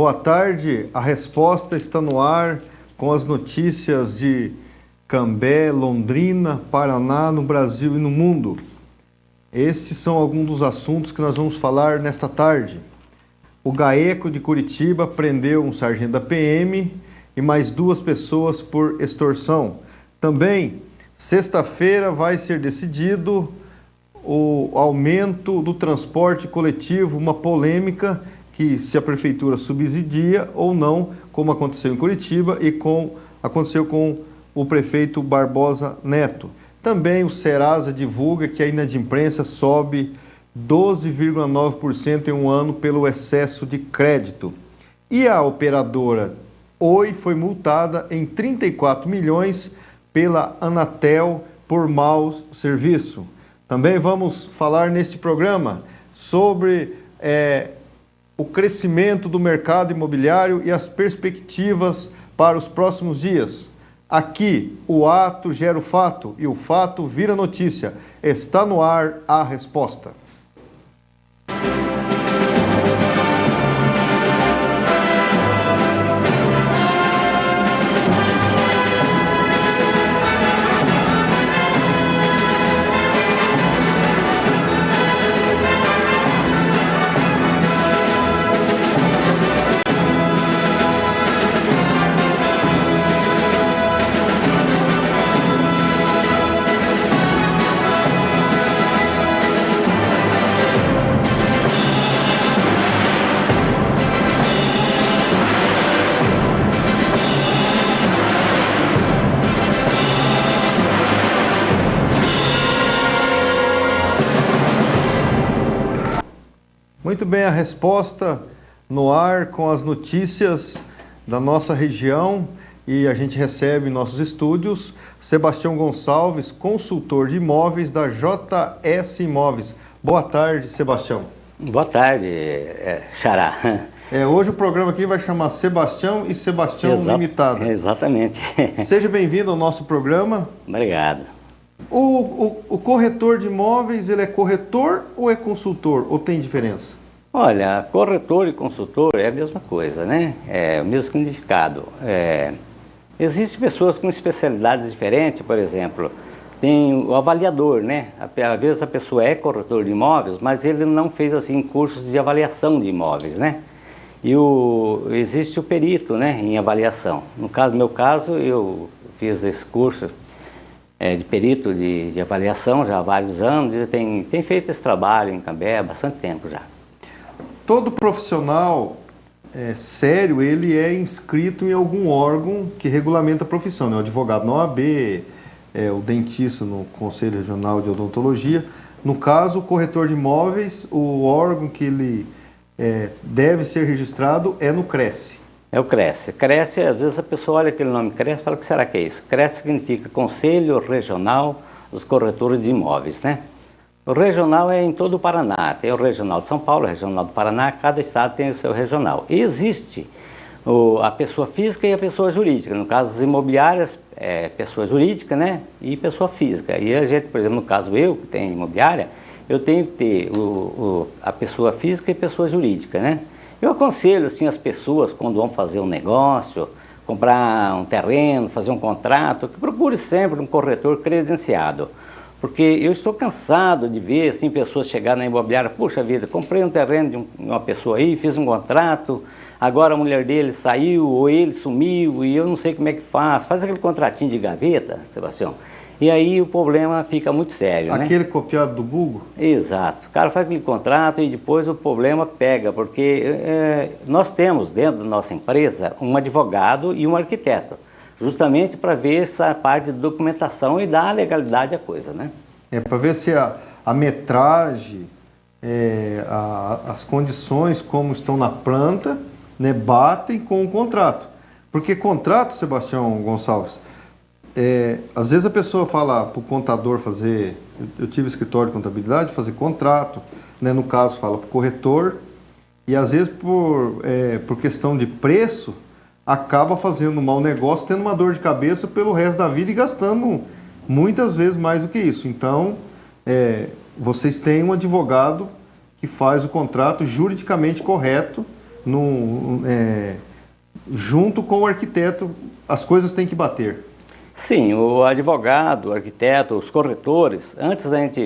Boa tarde, a resposta está no ar com as notícias de Cambé, Londrina, Paraná, no Brasil e no mundo. Estes são alguns dos assuntos que nós vamos falar nesta tarde. O GAECO de Curitiba prendeu um sargento da PM e mais 2 pessoas por extorsão. Também, sexta-feira vai ser decidido o aumento do transporte coletivo, uma polêmica que se a prefeitura subsidia ou não, como aconteceu em Curitiba e aconteceu com o prefeito Barbosa Neto. Também o Serasa divulga que a inadimplência sobe 12,9% em um ano pelo excesso de crédito. E a operadora Oi foi multada em 34 milhões pela Anatel por mau serviço. Também vamos falar neste programa sobre o crescimento do mercado imobiliário e as perspectivas para os próximos dias. Aqui, o ato gera o fato e o fato vira notícia. Está no ar a resposta. Muito bem, a resposta no ar com as notícias da nossa região e a gente recebe em nossos estúdios Sebastião Gonçalves, consultor de imóveis da JS Imóveis. Boa tarde, Sebastião. Boa tarde, Xará. Hoje o programa aqui vai chamar Sebastião e Sebastião Limitada. Exatamente. Seja bem-vindo ao nosso programa. Obrigado. O corretor de imóveis, ele é corretor ou é consultor? Ou tem diferença? Olha, corretor e consultor é a mesma coisa, né? É o mesmo significado. Existem pessoas com especialidades diferentes, por exemplo, tem o avaliador, né? Às vezes a pessoa é corretor de imóveis, mas ele não fez assim cursos de avaliação de imóveis, né? E existe o perito, né, em avaliação. No meu caso, eu fiz esse curso de perito de avaliação já há vários anos e tem feito esse trabalho em Cambé há bastante tempo já. Todo profissional sério, ele é inscrito em algum órgão que regulamenta a profissão, né? O advogado na OAB, o dentista no Conselho Regional de Odontologia. No caso, o corretor de imóveis, o órgão que ele deve ser registrado é no CRESE. É o CRESE. CRESE, às vezes a pessoa olha aquele nome CRESE e fala, o que será que é isso? CRESE significa Conselho Regional dos Corretores de Imóveis, né? O regional é em todo o Paraná, tem o regional de São Paulo, o regional do Paraná, cada estado tem o seu regional. E existe a pessoa física e a pessoa jurídica, no caso das imobiliárias, pessoa jurídica, né, e pessoa física. E a gente, por exemplo, no caso eu, que tenho imobiliária, eu tenho que ter a pessoa física e pessoa jurídica, né. Eu aconselho, assim, as pessoas, quando vão fazer um negócio, comprar um terreno, fazer um contrato, que procure sempre um corretor credenciado. Porque eu estou cansado de ver assim, pessoas chegarem na imobiliária, puxa vida, comprei um terreno de uma pessoa aí, fiz um contrato, agora a mulher dele saiu ou ele sumiu e eu não sei como é que faz aquele contratinho de gaveta, Sebastião, e aí o problema fica muito sério, né? Aquele copiado do Google? Exato, o cara faz aquele contrato e depois o problema pega, porque nós temos dentro da nossa empresa um advogado e um arquiteto, justamente para ver essa parte de documentação e dar legalidade à coisa, né? Para ver se a metragem, as condições como estão na planta, né, batem com o contrato. Porque contrato, Sebastião Gonçalves, às vezes a pessoa fala para o contador fazer, eu tive escritório de contabilidade, fazer contrato, né, no caso fala para o corretor, e às vezes por questão de preço, acaba fazendo um mau negócio, tendo uma dor de cabeça pelo resto da vida e gastando muitas vezes mais do que isso. Então, vocês têm um advogado que faz o contrato juridicamente correto, junto com o arquiteto, as coisas têm que bater. Sim, o advogado, o arquiteto, os corretores, antes da gente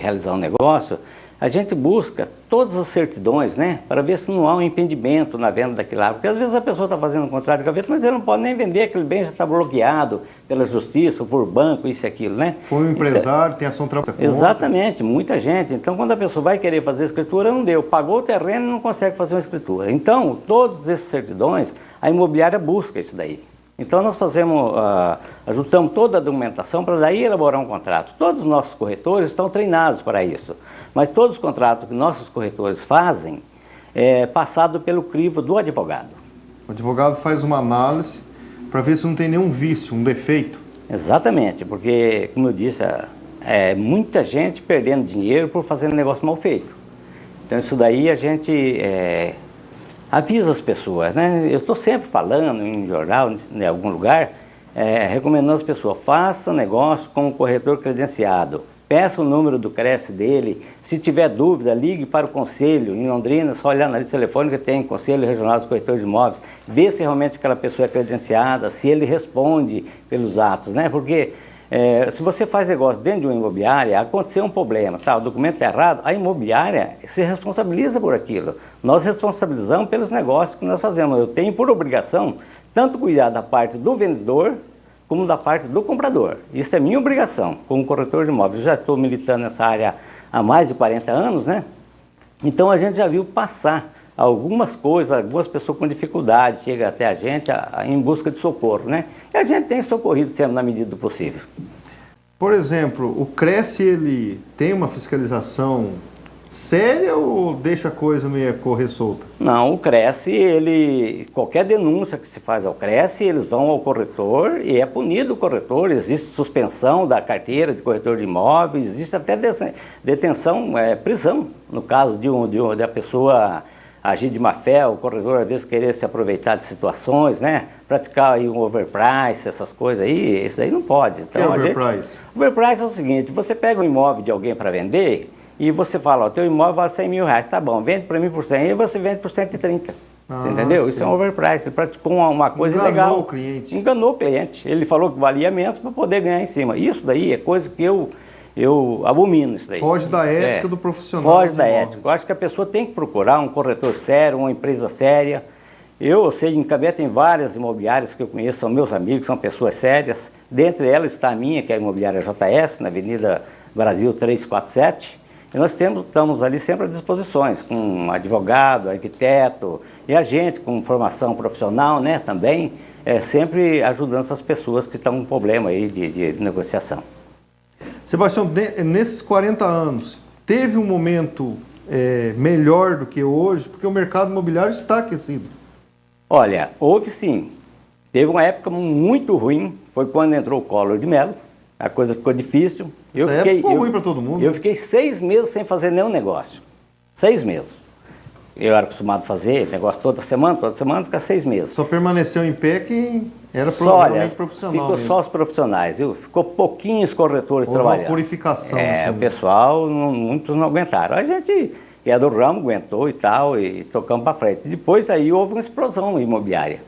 realizar um negócio, a gente busca todas as certidões, né, para ver se não há um impedimento na venda daquilo lá. Porque às vezes a pessoa está fazendo um contrato de gaveta, mas ele não pode nem vender, aquele bem já está bloqueado pela justiça, ou por banco, isso e aquilo, né? Foi um empresário, tem ação trabalhista. Exatamente, muita gente. Então, quando a pessoa vai querer fazer a escritura, não deu. Pagou o terreno e não consegue fazer uma escritura. Então, todas essas certidões, a imobiliária busca isso daí. Então, nós ajustamos toda a documentação para daí elaborar um contrato. Todos os nossos corretores estão treinados para isso. Mas todos os contratos que nossos corretores fazem é passado pelo crivo do advogado. O advogado faz uma análise para ver se não tem nenhum vício, um defeito. Exatamente, porque, como eu disse, muita gente perdendo dinheiro por fazer um negócio mal feito. Então, isso daí a gente avisa as pessoas, né? Eu estou sempre falando em jornal, em algum lugar, recomendando às pessoas, faça negócio com um corretor credenciado. Peça o número do CRES dele. Se tiver dúvida, ligue para o conselho. Em Londrina, só olhar na lista telefônica, tem Conselho Regional dos Corretores de Imóveis. Vê se realmente aquela pessoa é credenciada, se ele responde pelos atos, né? Porque se você faz negócio dentro de uma imobiliária, aconteceu um problema, tá? O documento é errado, a imobiliária se responsabiliza por aquilo. Nós responsabilizamos pelos negócios que nós fazemos. Eu tenho por obrigação tanto cuidar da parte do vendedor, como da parte do comprador. Isso é minha obrigação como corretor de imóveis. Eu já estou militando nessa área há mais de 40 anos, né? Então a gente já viu passar algumas coisas, algumas pessoas com dificuldade chegam até a gente em busca de socorro, né? E a gente tem socorrido sempre na medida do possível. Por exemplo, o CRES, ele tem uma fiscalização séria ou deixa a coisa meio correr solta? Não, o CRES, qualquer denúncia que se faz ao CRES, eles vão ao corretor e é punido o corretor. Existe suspensão da carteira de corretor de imóveis, existe até detenção, prisão, no caso de a pessoa agir de má fé, o corretor às vezes querer se aproveitar de situações, né? Praticar aí um overprice, essas coisas aí, isso aí não pode. Então, que é overprice? Overprice é o seguinte, você pega um imóvel de alguém para vender e você fala, ó, teu imóvel vale 100 mil reais, tá bom, vende para mim por 100 e você vende por 130. Entendeu? Sim. Isso é um overprice, ele praticou uma coisa ilegal. Enganou o cliente. Enganou o cliente, ele falou que valia menos para poder ganhar em cima. Isso daí é coisa que eu abomino isso daí. Foge da ética do profissional. Foge da ética. Eu acho que a pessoa tem que procurar um corretor sério, uma empresa séria. Eu sei, em Cambé tem várias imobiliárias que eu conheço, são meus amigos, são pessoas sérias. Dentre elas está a minha, que é a imobiliária JS, na Avenida Brasil 347. E nós estamos ali sempre à disposição, com um advogado, arquiteto e a gente com formação profissional, né, também, sempre ajudando essas pessoas que estão com problema aí de negociação. Sebastião, nesses 40 anos, teve um momento melhor do que hoje? Porque o mercado imobiliário está aquecido. Olha, houve sim. Teve uma época muito ruim, foi quando entrou o Collor de Mello, a coisa ficou difícil. Ficou ruim para todo mundo. Eu fiquei 6 meses sem fazer nenhum negócio. 6 meses. Eu era acostumado a fazer negócio toda semana, fica 6 meses. Só permaneceu em pé quem era provavelmente profissional. Ficou mesmo. Só os profissionais, viu? Ficou pouquinhos corretores trabalhando. Uma purificação. O pessoal, muitos não aguentaram. A gente, que é do ramo, aguentou e tal, e tocamos para frente. Depois aí houve uma explosão imobiliária.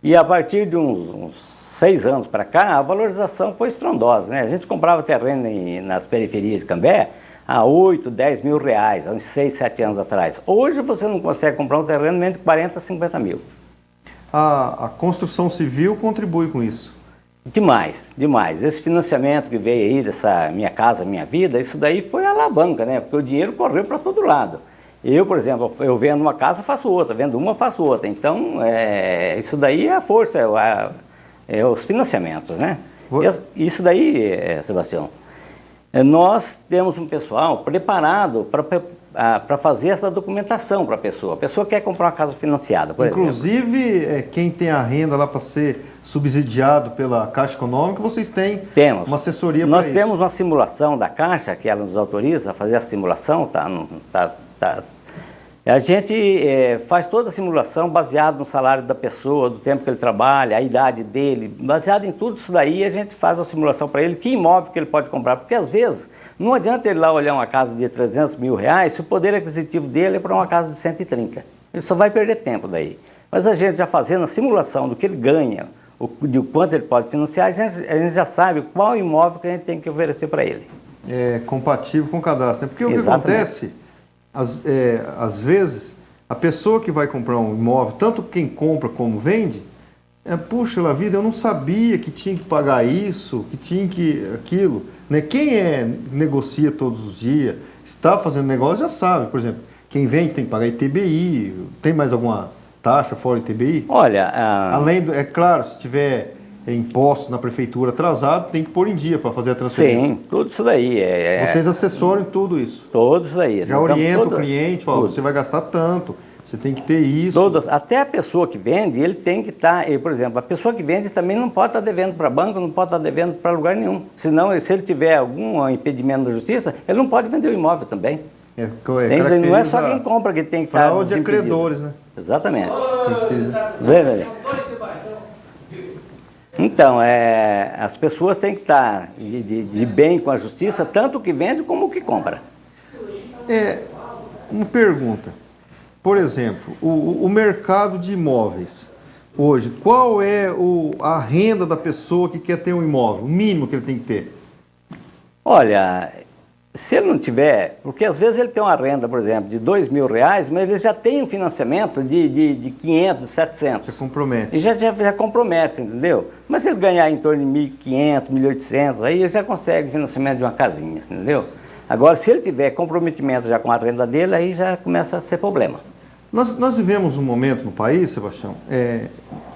E a partir de uns 6 anos para cá, a valorização foi estrondosa, né? A gente comprava terreno nas periferias de Cambé a 8, 10 mil reais, há uns 6, 7 anos atrás. Hoje você não consegue comprar um terreno menos de 40 a 50 mil. A construção civil contribui com isso? Demais, demais. Esse financiamento que veio aí dessa Minha Casa Minha Vida, isso daí foi a alavanca, né? Porque o dinheiro correu para todo lado. Eu, por exemplo, eu vendo uma casa, faço outra, vendo uma, faço outra. Então, isso daí é a força, os financiamentos, né? Isso daí, Sebastião, nós temos um pessoal preparado para fazer essa documentação para a pessoa. A pessoa quer comprar uma casa financiada, por exemplo. Inclusive, quem tem a renda lá para ser subsidiado pela Caixa Econômica, vocês têm uma assessoria para isso. Nós temos uma simulação da Caixa, que ela nos autoriza a fazer a simulação, A gente faz toda a simulação baseado no salário da pessoa, do tempo que ele trabalha, a idade dele, baseado em tudo isso daí, a gente faz a simulação para ele, que imóvel que ele pode comprar, porque às vezes não adianta ele lá olhar uma casa de 300 mil reais se o poder aquisitivo dele é para uma casa de 130. Ele só vai perder tempo daí. Mas a gente já fazendo a simulação do que ele ganha, de quanto ele pode financiar, a gente já sabe qual imóvel que a gente tem que oferecer para ele. É compatível com o cadastro, né? Porque o que Exatamente. acontece, às vezes, a pessoa que vai comprar um imóvel, tanto quem compra como vende, puxa lá vida, eu não sabia que tinha que pagar isso, que tinha que aquilo. Né? Quem negocia todos os dias, está fazendo negócio, já sabe. Por exemplo, quem vende tem que pagar ITBI, tem mais alguma taxa fora ITBI? Olha, além do, é claro, se tiver imposto na prefeitura atrasado, tem que pôr em dia para fazer a transferência. sim, tudo isso daí. Vocês assessoram tudo isso. Todos isso daí. Já orienta o cliente, fala, você vai gastar tanto, você tem que ter isso. Até a pessoa que vende, ele tem que estar, por exemplo, a pessoa que vende também não pode estar devendo para banco, não pode estar devendo para lugar nenhum. Senão, se ele tiver algum impedimento da justiça, ele não pode vender o imóvel também. Não é só quem compra que tem que estar fraude de credores, né? Exatamente. Vê. Então, as pessoas têm que estar de bem com a justiça, tanto o que vende como o que compra. Uma pergunta. Por exemplo, o mercado de imóveis, hoje, qual é a renda da pessoa que quer ter um imóvel? O mínimo que ele tem que ter? Olha, se ele não tiver, porque às vezes ele tem uma renda, por exemplo, de R$2.000, mas ele já tem um financiamento de 500, 700. Já compromete. E já compromete, entendeu? Mas se ele ganhar em torno de 1.500, 1.800, aí ele já consegue financiamento de uma casinha, entendeu? Agora, se ele tiver comprometimento já com a renda dele, aí já começa a ser problema. Nós vivemos um momento no país, Sebastião,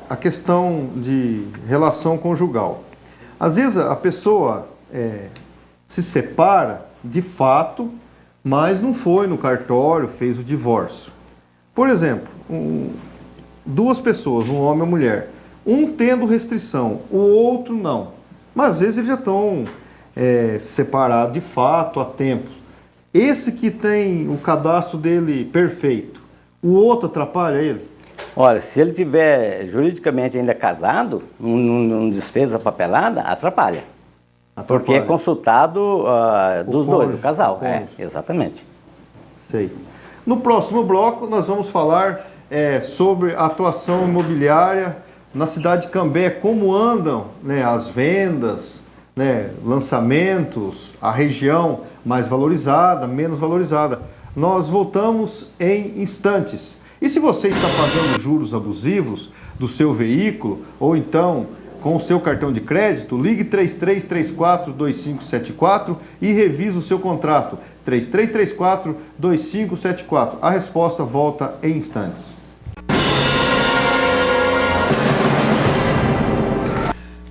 a questão de relação conjugal. Às vezes a pessoa se separa de fato, mas não foi no cartório, fez o divórcio. Por exemplo, duas pessoas, um homem e uma mulher, um tendo restrição, o outro não. Mas às vezes eles já estão separados de fato há tempo. Esse que tem o cadastro dele perfeito, o outro atrapalha ele? Olha, se ele tiver juridicamente ainda casado, não desfez a papelada, atrapalha. Porque é consultado dos dois, do casal. Exatamente. Sei. No próximo bloco, nós vamos falar sobre a atuação imobiliária na cidade de Cambé, como andam, né, as vendas, né, lançamentos, a região mais valorizada, menos valorizada. Nós voltamos em instantes. E se você está pagando juros abusivos do seu veículo, ou então com o seu cartão de crédito, ligue 3334-2574 e revise o seu contrato. 3334-2574. A resposta volta em instantes.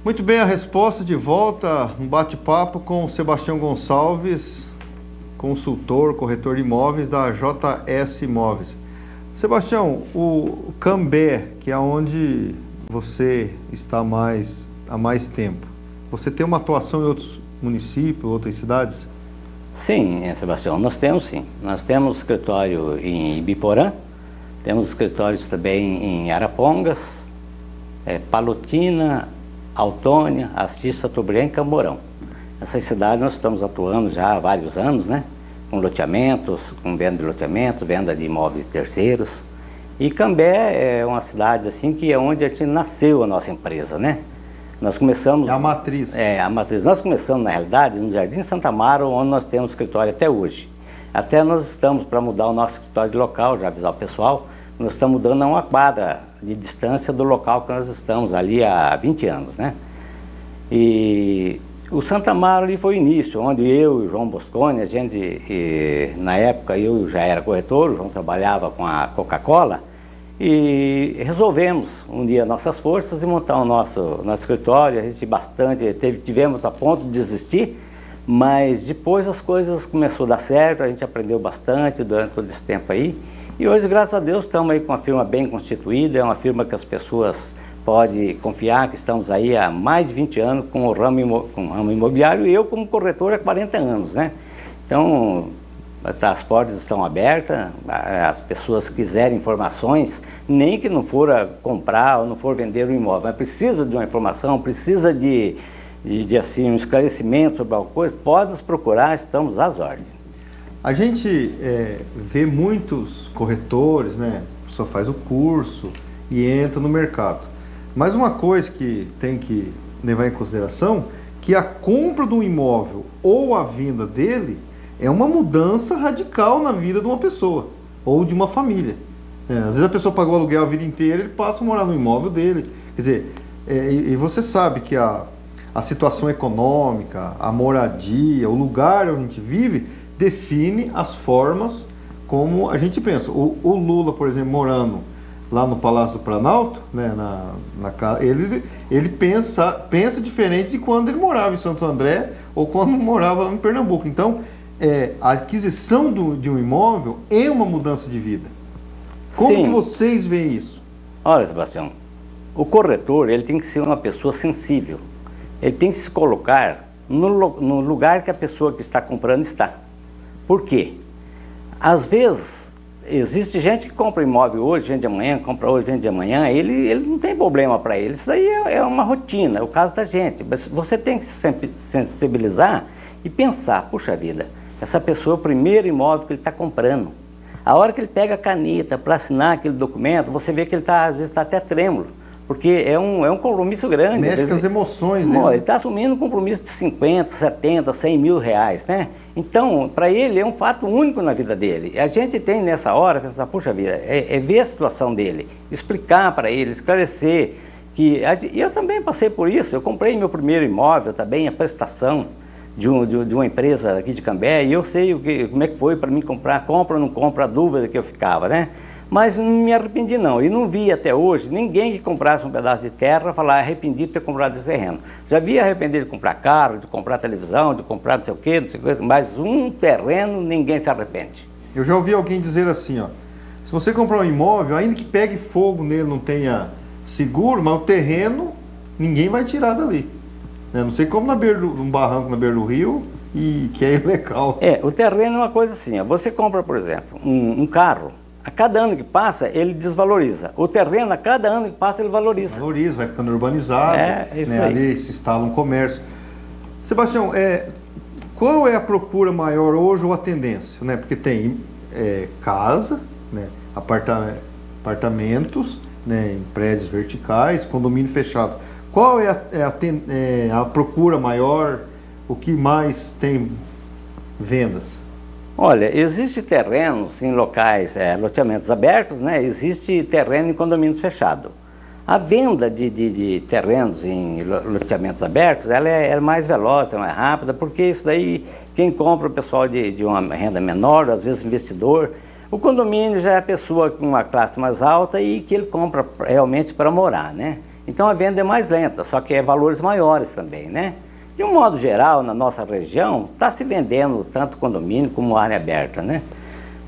Muito bem, a resposta de volta, um bate-papo com o Sebastião Gonçalves, consultor, corretor de imóveis da JS Imóveis. Sebastião, o Cambé, que é onde você está há mais tempo, você tem uma atuação em outros municípios, outras cidades? Sim, Sebastião, nós temos sim. Nós temos escritório em Ibiporã, temos escritórios também em Arapongas, Palotina, Autônia, Assis, Chateaubriand e Camborão. Essas cidades nós estamos atuando já há vários anos, né? Com loteamentos, com venda de loteamento, venda de imóveis terceiros. E Cambé é uma cidade assim que é onde a gente nasceu a nossa empresa, né? Nós começamos... É a matriz. A matriz. Nós começamos, na realidade, no Jardim Santa Amaro, onde nós temos escritório até hoje. Até nós estamos para mudar o nosso escritório de local, já avisar o pessoal, nós estamos mudando a uma quadra de distância do local que nós estamos ali há 20 anos, né? E o Santa Amaro ali foi o início, onde eu e o João Bosconi, a gente, na época eu já era corretor, o João trabalhava com a Coca-Cola, e resolvemos unir as nossas forças e montar o nosso escritório. A gente tivemos a ponto de desistir, mas depois as coisas começaram a dar certo, a gente aprendeu bastante durante todo esse tempo aí. E hoje, graças a Deus, estamos aí com uma firma bem constituída, é uma firma que as pessoas podem confiar, que estamos aí há mais de 20 anos com o ramo imobiliário, e eu como corretor há 40 anos, né? Então, as portas estão abertas, as pessoas que quiserem informações, nem que não for comprar ou não for vender um imóvel, mas precisa de uma informação, precisa de assim, um esclarecimento sobre alguma coisa, pode nos procurar, estamos às ordens. A gente vê muitos corretores, né, A pessoa faz o curso e entra no mercado. Mas uma coisa que tem que levar em consideração, que a compra de um imóvel ou a venda dele é uma mudança radical na vida de uma pessoa ou de uma família. Às vezes a pessoa pagou aluguel a vida inteira, ele passa a morar no imóvel dele. Quer dizer, e você sabe que a situação econômica, a moradia, o lugar onde a gente vive, define as formas como a gente pensa. O Lula, por exemplo, morando lá no Palácio do Planalto, né, ele pensa diferente de quando ele morava em Santo André ou quando morava lá em Pernambuco. Então, a aquisição de um imóvel é uma mudança de vida. Como Sim. que vocês veem isso? Olha, Sebastião, o corretor ele tem que ser uma pessoa sensível. Ele tem que se colocar no lugar que a pessoa que está comprando está. Por quê? Às vezes, existe gente que compra imóvel hoje, vende amanhã, compra hoje, vende amanhã, ele não tem problema para ele. Isso daí é uma rotina, é o caso da gente. Mas você tem que se sensibilizar e pensar, puxa vida, essa pessoa é o primeiro imóvel que ele está comprando. A hora que ele pega a caneta para assinar aquele documento, você vê que ele às vezes está até trêmulo, porque é um compromisso grande. Mexe com as emoções dele. Ele está assumindo um compromisso de 50, 70, 100 mil reais, né? Então, para ele é um fato único na vida dele. A gente tem nessa hora, pensar, puxa vida, ver a situação dele, explicar para ele, esclarecer. E eu também passei por isso, eu comprei meu primeiro imóvel também, a prestação de uma empresa aqui de Cambé, e eu sei como é que foi para mim compra ou não compra, a dúvida que eu ficava, né? Mas não me arrependi não, e não vi até hoje ninguém que comprasse um pedaço de terra falar arrependido de ter comprado esse terreno. Já vi arrependido de comprar carro, de comprar televisão, de comprar não sei o quê, não sei o quê, mas um terreno ninguém se arrepende. Eu já ouvi alguém dizer assim, ó, se você comprar um imóvel, ainda que pegue fogo nele, não tenha seguro, mas o terreno ninguém vai tirar dali. Não sei como na beira um barranco na beira do rio e que é ilegal. O terreno é uma coisa assim, ó, você compra, por exemplo, um carro, a cada ano que passa ele desvaloriza. O terreno, a cada ano que passa ele valoriza. Valoriza, vai ficando urbanizado, isso né, aí. ali se instala um comércio. Sebastião, qual é a procura maior hoje ou a tendência? Né? Porque tem casa, né, apartamentos, né, em prédios verticais, condomínio fechado. Qual é a procura maior, o que mais tem vendas? Olha, existe terrenos em locais, loteamentos abertos, né? Existe terreno em condomínios fechados. A venda de terrenos em loteamentos abertos, ela é mais veloz, é mais rápida, porque isso daí, quem compra o pessoal de uma renda menor, às vezes investidor. O condomínio já é a pessoa com uma classe mais alta e que ele compra realmente para morar, né? Então a venda é mais lenta, só que é valores maiores também, né? De um modo geral, na nossa região, está se vendendo tanto condomínio como área aberta, né?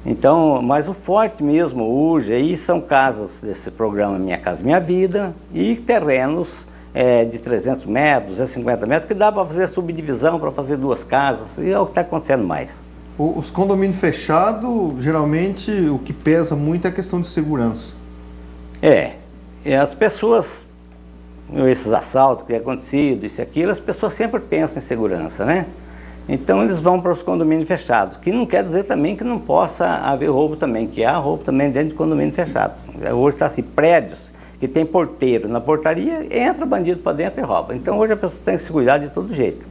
Então, mas o forte mesmo hoje aí são casas desse programa Minha Casa Minha Vida e terrenos de 300 metros, 250 metros, que dá para fazer subdivisão, para fazer duas casas, e é o que está acontecendo mais. Os condomínios fechados, geralmente, o que pesa muito é a questão de segurança. As pessoas, esses assaltos que têm acontecido, isso e aquilo, as pessoas sempre pensam em segurança, né? Então eles vão para os condomínios fechados, que não quer dizer também que não possa haver roubo também, que há roubo também dentro de condomínio fechado. Hoje está assim, prédios que tem porteiro na portaria, entra bandido para dentro e rouba. Então hoje a pessoa tem que se cuidar de todo jeito.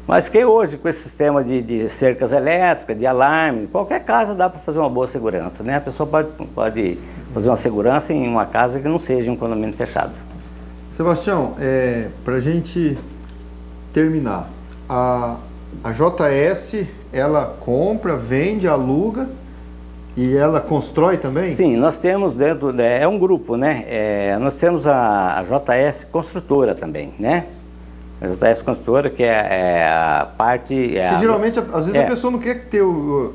Mas que hoje, com esse sistema de cercas elétricas, de alarme, qualquer casa dá para fazer uma boa segurança, né? A pessoa pode fazer uma segurança em uma casa que não seja um condomínio fechado. Sebastião, para a gente terminar, a JS, ela compra, vende, aluga e ela constrói também? Sim, nós temos dentro, é um grupo, né? Nós temos a JS Construtora também, né? A JS Construtora, que é a parte... Porque geralmente, às vezes, a pessoa não quer ter um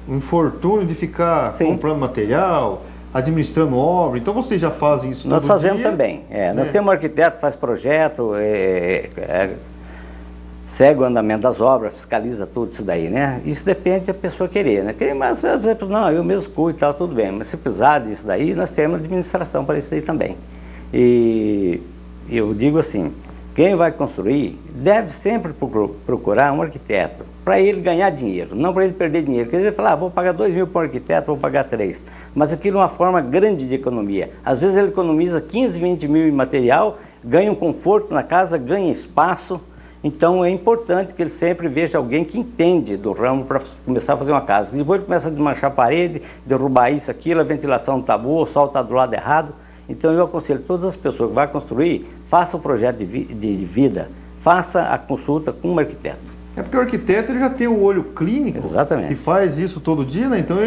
infortúnio de ficar comprando material, administrando obra. Então, vocês já fazem isso todo dia? Nós fazemos também. Nós temos um arquiteto que faz projeto, segue o andamento das obras, fiscaliza tudo isso daí, né? Isso depende da pessoa querer, né? Mas, por exemplo, não, eu mesmo cuido e tal, tudo bem. Mas se precisar disso daí, nós temos administração para isso aí também. E eu digo assim, quem vai construir deve sempre procurar um arquiteto para ele ganhar dinheiro, não para ele perder dinheiro. Quer dizer, ele fala, vou pagar 2 mil para o arquiteto, vou pagar 3. Mas aquilo é uma forma grande de economia. Às vezes ele economiza 15, 20 mil em material, ganha um conforto na casa, ganha espaço. Então é importante que ele sempre veja alguém que entende do ramo para começar a fazer uma casa. Depois ele começa a desmanchar a parede, derrubar isso, aquilo, a ventilação não está boa, o sol está do lado errado. Então eu aconselho todas as pessoas que vão construir, faça o projeto de vida, faça a consulta com um arquiteto. É porque o arquiteto ele já tem o olho clínico. Exatamente. E faz isso todo dia, né? Então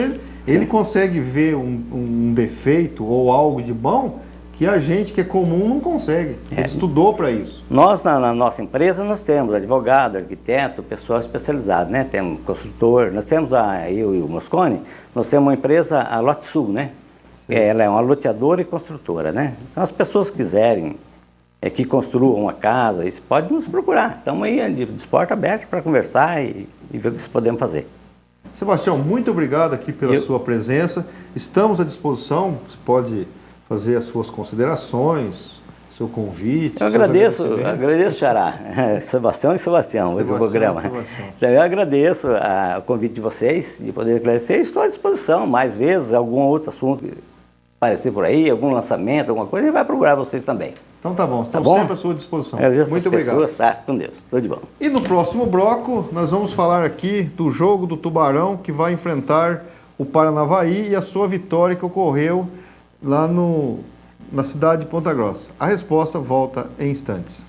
ele consegue ver um defeito ou algo de bom que a gente que é comum não consegue. Ele estudou para isso. Nós, na nossa empresa, nós temos advogado, arquiteto, pessoal especializado, né? Temos construtor, nós temos eu e o Moscone, nós temos uma empresa, a Lote Sul, né? Ela é uma loteadora e construtora, né? Então as pessoas que quiserem que construam uma casa, isso pode nos procurar. Estamos aí de porta aberta para conversar e ver o que podemos fazer. Sebastião, muito obrigado aqui pela sua presença. Estamos à disposição, você pode fazer as suas considerações, seu convite. Eu agradeço, Xará, Sebastião, o programa. Então, eu agradeço o convite de vocês, de poder esclarecer. Estou à disposição, mais vezes, algum outro assunto aparecer por aí, algum lançamento, alguma coisa, a gente vai procurar vocês também. Então tá bom, estamos sempre à sua disposição. Muito obrigado. Tá, com Deus, tudo de bom. E no próximo bloco, nós vamos falar aqui do jogo do Tubarão, que vai enfrentar o Paranavaí e a sua vitória que ocorreu lá na cidade de Ponta Grossa. A resposta volta em instantes.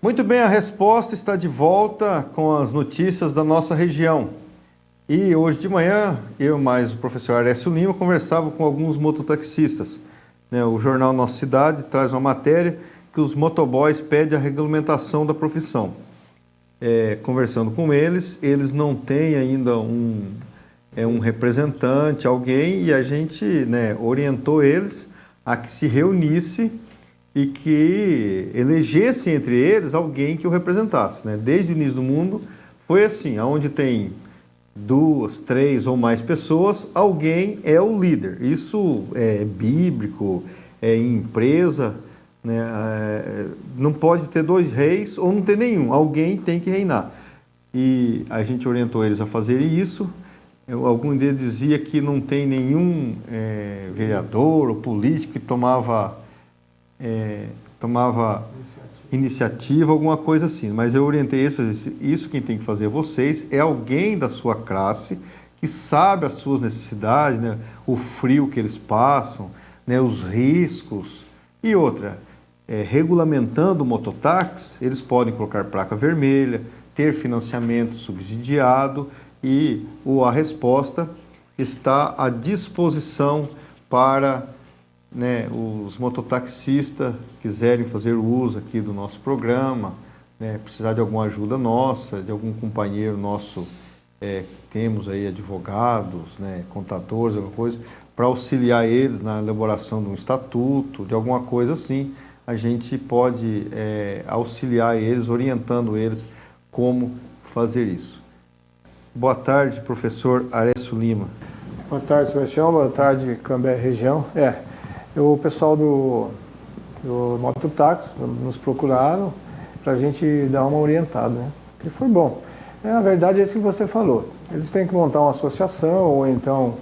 Muito bem, a resposta está de volta com as notícias da nossa região. E hoje de manhã, eu mais o professor Arécio Lima conversava com alguns mototaxistas. O jornal Nossa Cidade traz uma matéria que os motoboys pedem a regulamentação da profissão. Conversando com eles, eles não têm ainda um representante, alguém, e a gente orientou eles a que se reunisse e que elegesse entre eles alguém que o representasse. Desde o início do mundo foi assim, onde tem 2, 3 ou mais pessoas, alguém é o líder. Isso é bíblico, é em empresa, não pode ter 2 reis ou não ter nenhum, alguém tem que reinar. E a gente orientou eles a fazerem isso. Algum deles dizia que não tem nenhum vereador ou político que tomava iniciativa, alguma coisa assim. Mas eu orientei isso quem tem que fazer vocês é alguém da sua classe que sabe as suas necessidades, o frio que eles passam, os riscos. E outra, regulamentando o mototáxi, eles podem colocar placa vermelha, ter financiamento subsidiado e a resposta está à disposição para os mototaxistas quiserem fazer uso aqui do nosso programa, precisar de alguma ajuda nossa, de algum companheiro nosso que temos aí advogados, contadores, alguma coisa, para auxiliar eles na elaboração de um estatuto, de alguma coisa assim, a gente pode auxiliar eles, orientando eles como fazer isso. Boa tarde, professor Arécio Lima. Boa tarde, Sebastião. Boa tarde, Cambé região. O pessoal do mototáxi nos procuraram para a gente dar uma orientada, que foi bom. Na verdade, é isso que você falou. Eles têm que montar uma associação ou então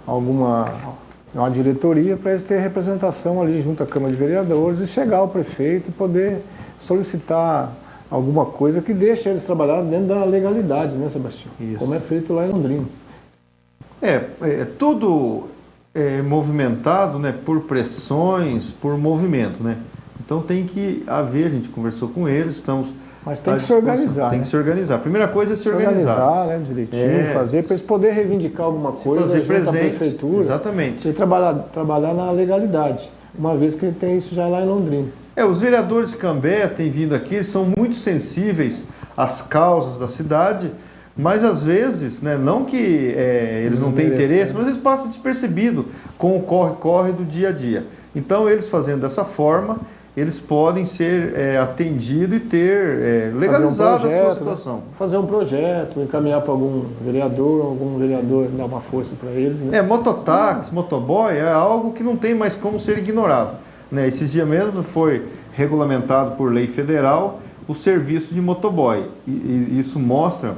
uma diretoria para eles terem representação ali junto à Câmara de Vereadores e chegar ao prefeito e poder solicitar alguma coisa que deixe eles trabalhar dentro da legalidade, Sebastião? Isso. Como é feito lá em Londrina. Tudo movimentado por pressões, por movimento, Então tem que haver, a gente conversou com eles, estamos... Mas tem que se organizar. Tem que se organizar. A primeira coisa é se organizar. Direitinho, fazer, para eles poderem reivindicar alguma coisa fazer junto à presente, prefeitura. exatamente. E trabalhar na legalidade, uma vez que tem isso já lá em Londrina. Os vereadores de Cambé têm vindo aqui, eles são muito sensíveis às causas da cidade, mas às vezes, não que eles não tenham interesse, mas eles passam despercebido com o corre-corre do dia a dia. Então, eles fazendo dessa forma, eles podem ser atendidos e ter legalizado a sua situação. Fazer um projeto, encaminhar para algum vereador dar uma força para eles. Né? Mototáxi, motoboy é algo que não tem mais como ser ignorado. Né? Esses dias mesmo foi regulamentado por lei federal o serviço de motoboy. E isso mostra,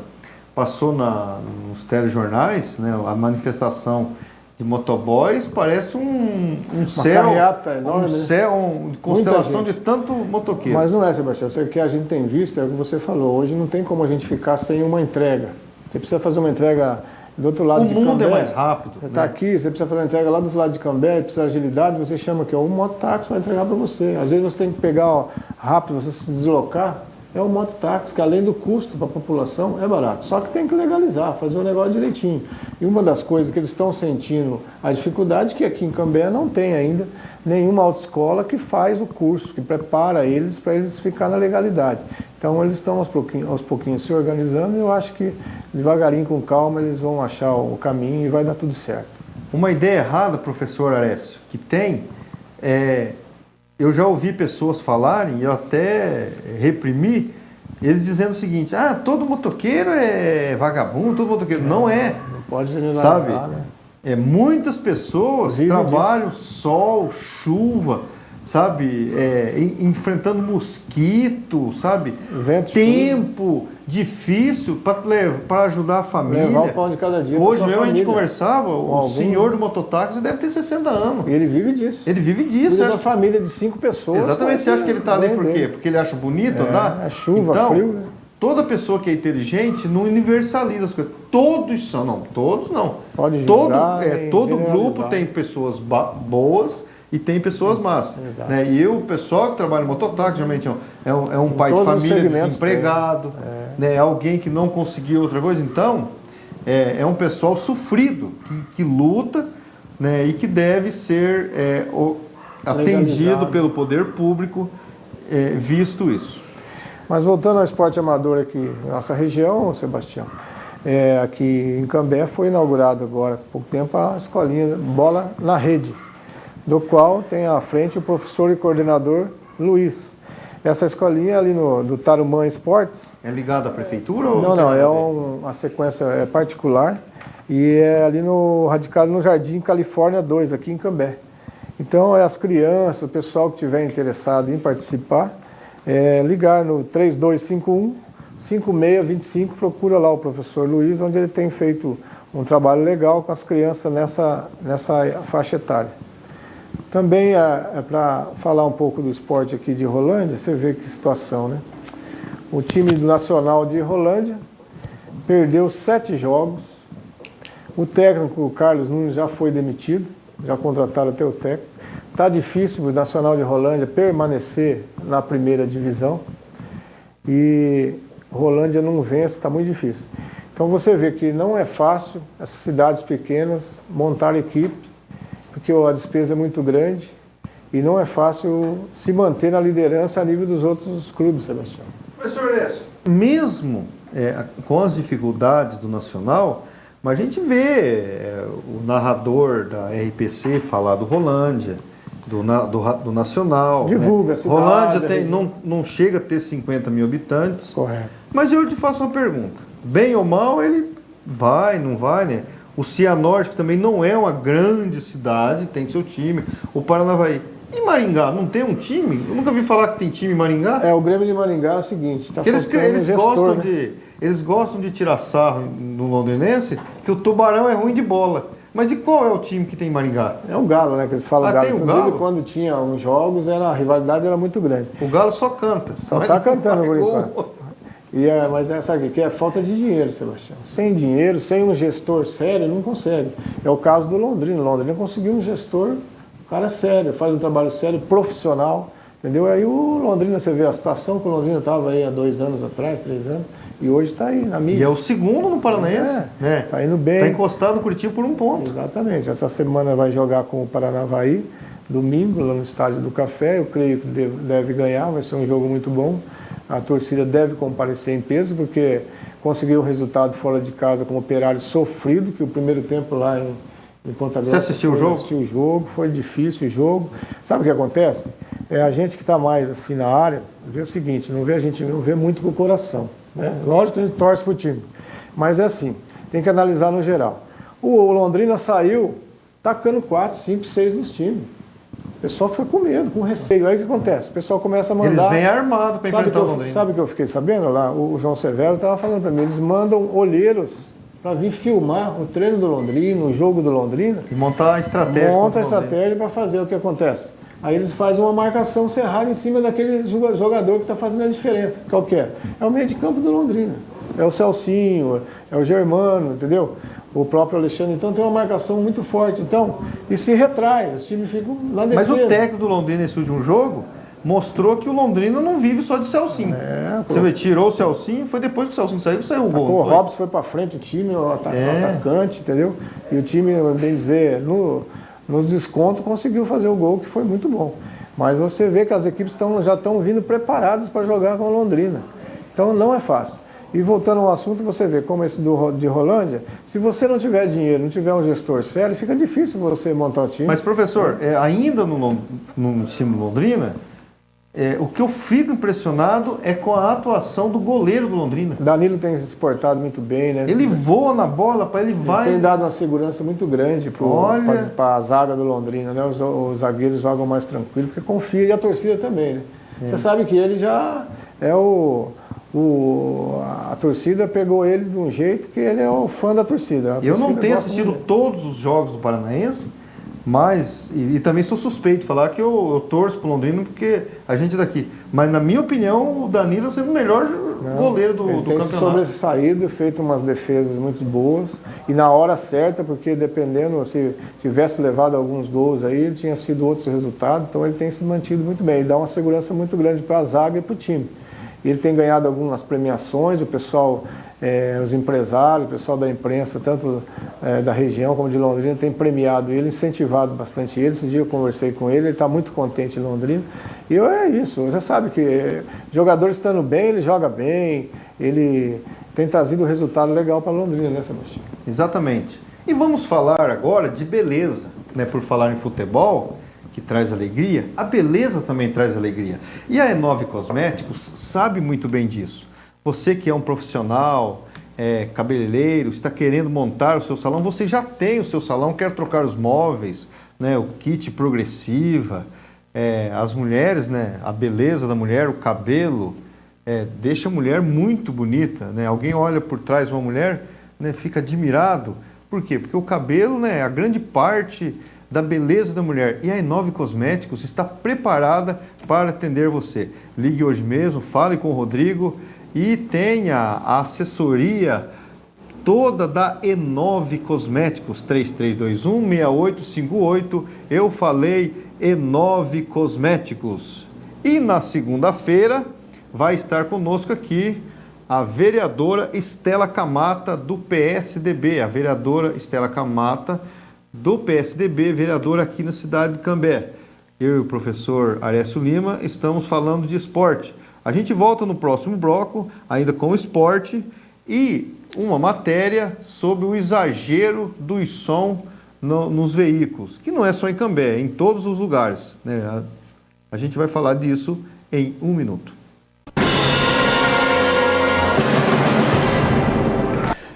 passou nos telejornais, né, a manifestação de motoboys, parece um céu, enorme, uma constelação de tanto motoqueiro. Mas não é, Sebastião, o que a gente tem visto é o que você falou, hoje não tem como a gente ficar sem uma entrega. Você precisa fazer uma entrega do outro lado de Cambé. O mundo é mais rápido. Você está aqui, você precisa fazer uma entrega lá do outro lado de Cambé, precisa de agilidade, você chama aqui, um mototáxi para entregar para você. Às vezes você tem que pegar rápido, você se deslocar, é um mototáxi, que além do custo para a população é barato. Só que tem que legalizar, fazer o negócio direitinho. E uma das coisas que eles estão sentindo a dificuldade é que aqui em Cambé não tem ainda nenhuma autoescola que faz o curso, que prepara eles para eles ficarem na legalidade. Então eles estão aos pouquinhos se organizando e eu acho que devagarinho, com calma, eles vão achar o caminho e vai dar tudo certo. Uma ideia errada, professor Arécio, que tem eu já ouvi pessoas falarem, e eu até reprimi, eles dizendo o seguinte, todo motoqueiro é vagabundo, todo motoqueiro. Não é. Não pode generalizar, sabe? Né? Muitas pessoas trabalham sol, chuva, sabe? Enfrentando mosquito, sabe? Tempo difícil para ajudar a família. Levar o pão de cada dia. Hoje mesmo a gente conversava, o senhor do mototáxi deve ter 60 anos. E ele vive disso. Ele vive disso. Ele uma família de 5 pessoas. Exatamente. Você acha que ele está ali por quê? Porque ele acha bonito andar? É chuva, então, frio. Né? Toda pessoa que é inteligente não universaliza as coisas. Todos são, não, todos não. Pode julgar, todo grupo tem pessoas boas e tem pessoas más. Né? E o pessoal que trabalha no mototáxi, geralmente é um pai de família desempregado, né? Alguém que não conseguiu outra coisa. Então, é um pessoal sofrido, que luta, né? E que deve ser atendido pelo poder público, visto isso. Mas voltando ao esporte amador aqui na nossa região, Sebastião, aqui em Cambé foi inaugurado agora, há pouco tempo, a escolinha Bola na Rede, do qual tem à frente o professor e coordenador Luiz. Essa escolinha é ali do Tarumã Esportes. É ligada à prefeitura? Não, é uma sequência particular e é ali radicado no Jardim Califórnia 2, aqui em Cambé. Então, as crianças, o pessoal que estiver interessado em participar, ligar no 3251-5625, procura lá o professor Luiz, onde ele tem feito um trabalho legal com as crianças nessa faixa etária. Também para falar um pouco do esporte aqui de Rolândia, você vê que situação, né? O time do Nacional de Rolândia perdeu 7 jogos, o técnico Carlos Nunes já foi demitido, já contrataram até o técnico. Está difícil o Nacional de Rolândia permanecer na primeira divisão e Rolândia não vence, está muito difícil. Então você vê que não é fácil essas cidades pequenas montar equipe, porque a despesa é muito grande e não é fácil se manter na liderança a nível dos outros clubes, Sebastião. Professor Lécio, mesmo com as dificuldades do Nacional, mas a gente vê o narrador da RPC falar do Rolândia, do Nacional. Divulga, né? Rolândia não chega a ter 50 mil habitantes. Correto. Mas eu te faço uma pergunta. Bem ou mal, ele vai, não vai, né? O Cianorte, que também não é uma grande cidade, tem seu time. O Paranavaí. E Maringá, não tem um time? Eu nunca vi falar que tem time em Maringá. O Grêmio de Maringá é o seguinte, tá eles gostam de tirar sarro no londrinense, que o Tubarão é ruim de bola. Mas e qual é o time que tem em Maringá? É o Galo, né? Que eles falam Galo. Tem o Inclusive, Galo? quando tinha uns jogos, a rivalidade era muito grande. O Galo só canta. Só está cantando por enquanto. Mas sabe o que é? Falta de dinheiro, Sebastião. Sem dinheiro, sem um gestor sério, não consegue. É o caso do Londrina. Londrina conseguiu um gestor, um cara sério, faz um trabalho sério, profissional, entendeu? Aí o Londrina, você vê a situação que o Londrina estava aí há 2 anos atrás, 3 anos, e hoje está aí na mídia. E é o segundo no Paranaense, né? Está indo bem. Está encostado no Curitiba por 1 ponto. Exatamente. Essa semana vai jogar com o Paranavaí, domingo, lá no Estádio do Café. Eu creio que deve ganhar, vai ser um jogo muito bom. A torcida deve comparecer em peso, porque conseguiu o resultado fora de casa com o Operário sofrido, que o primeiro tempo lá em Ponta Grossa. Você assistiu o jogo? Assisti o jogo, foi difícil o jogo. Sabe o que acontece? A gente que está mais assim na área, vê o seguinte, a gente não vê muito com o coração. Né? Lógico que a gente torce para o time, mas é assim, tem que analisar no geral. O Londrina saiu tacando 4, 5, 6 nos times. O pessoal fica com medo, com receio. Aí o que acontece? O pessoal começa a mandar... Eles vêm armados para enfrentar o Londrina. Sabe o que eu fiquei sabendo lá? O João Severo estava falando para mim, eles mandam olheiros para vir filmar o treino do Londrina, o jogo do Londrina. E montar a estratégia. Monta a estratégia para fazer o que acontece. Aí eles fazem uma marcação cerrada em cima daquele jogador que está fazendo a diferença. Qual que é? É o meio de campo do Londrina. É o Celcinho, é o Germano, entendeu? O próprio Alexandre. Então tem uma marcação muito forte. Então, e se retrai, os times ficam na defesa. Mas o técnico do Londrina nesse último jogo mostrou que o Londrina não vive só de Celcinho. Você vê, tirou o Celcinho, foi depois que o Celcinho saiu que saiu o gol. O Robson foi para frente, o time, o atacante, entendeu? E o time, bem dizer, nos descontos conseguiu fazer o gol, que foi muito bom. Mas você vê que as equipes já estão vindo preparadas para jogar com o Londrina. Então não é fácil. E voltando ao assunto, você vê como esse de Rolândia, se você não tiver dinheiro, não tiver um gestor sério, fica difícil você montar o time. Mas, professor, ainda no time do Londrina, o que eu fico impressionado é com a atuação do goleiro do Londrina. Danilo tem se portado muito bem, né? Ele voa na bola, ele vai... Tem dado uma segurança muito grande para a zaga do Londrina, né? Os zagueiros jogam mais tranquilo, porque confia, e a torcida também, né? Você sabe que ele já é a torcida pegou ele de um jeito que ele é o fã da torcida. Eu não tenho assistido todos os jogos do Paranaense, mas, e também sou suspeito de falar que eu torço pro Londrina porque a gente é daqui. Mas na minha opinião, o Danilo é o melhor goleiro do campeonato. Ele tem sobressaído, feito umas defesas muito boas e na hora certa, porque dependendo, se tivesse levado alguns gols aí, tinha sido outros resultados, então ele tem se mantido muito bem. Ele dá uma segurança muito grande para a zaga e para o time. Ele tem ganhado algumas premiações, o pessoal, os empresários, o pessoal da imprensa, tanto da região como de Londrina, tem premiado ele, incentivado bastante ele. Esse dia eu conversei com ele está muito contente em Londrina. E é isso, você sabe que jogador estando bem, ele joga bem, ele tem trazido um resultado legal para Londrina, né, Sebastião? Exatamente. E vamos falar agora de beleza, né? Por falar em futebol, que traz alegria, a beleza também traz alegria. E a E9 Cosméticos sabe muito bem disso. Você que é um profissional, cabeleireiro, está querendo montar o seu salão, você já tem o seu salão, quer trocar os móveis, né, o kit progressiva, as mulheres, né, a beleza da mulher, o cabelo, deixa a mulher muito bonita. Né? Alguém olha por trás de uma mulher, né, fica admirado. Por quê? Porque o cabelo, né, a grande parte da beleza da mulher. E a E9 Cosméticos está preparada para atender você. Ligue hoje mesmo, fale com o Rodrigo e tenha a assessoria toda da E9 Cosméticos, 3321-6858. Eu falei E9 Cosméticos. E na segunda-feira vai estar conosco aqui a vereadora Estela Camata, do PSDB. A vereadora Estela Camata, do PSDB, vereadora aqui na cidade de Cambé. Eu e o professor Arécio Lima estamos falando de esporte. A gente volta no próximo bloco, ainda com o esporte, e uma matéria sobre o exagero do som nos veículos, que não é só em Cambé, é em todos os lugares. Né? A gente vai falar disso em um minuto.